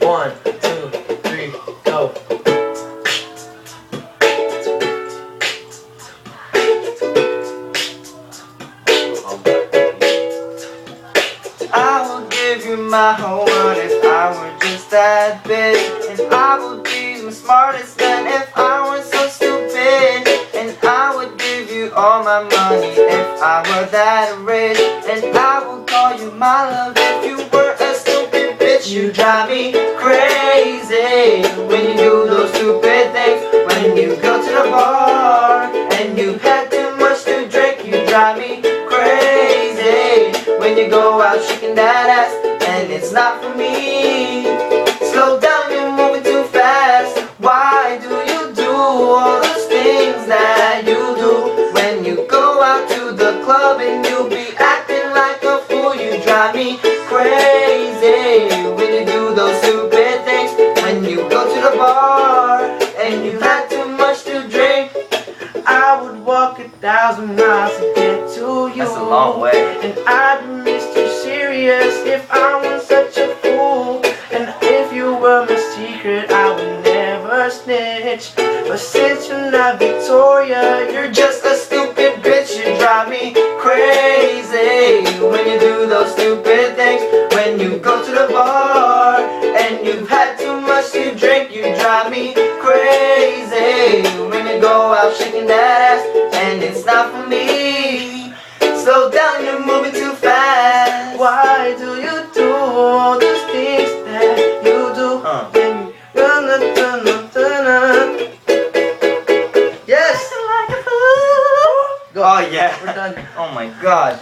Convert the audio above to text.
1, 2, 3, go. I will give you my whole world if I were just that big. And I would be the smartest man if I were so stupid. And I would give you all my money if I were that rich. And I would call you my love if you were a stupid bitch. You drive me crazy when you do those stupid things. When you go to the bar and you've had too much to drink, you drive me crazy when you go out shaking that ass, and it's not for me. Slow down, you're moving too fast. Why do you do all those things that you do? When you go out to the club and you be acting like a fool, you drive me crazy when you do those stupid things. When you go to the bar and you've had too much to drink, I would walk 1,000 miles to get to you. That's a long way. And I'd be Mr. Serious if I was such a fool. And if you were my secret, I would never snitch. But since you're not Victoria, you're just a stupid bitch. You drive me crazy when you do those stupid things. When you go to the bar and you've had too much to drink, you drive me crazy when you go out shaking that ass, and it's not for me. Slow down, you're moving too fast. Why do you do all those things that you do? When yes. Oh yeah. We're done. Oh my god.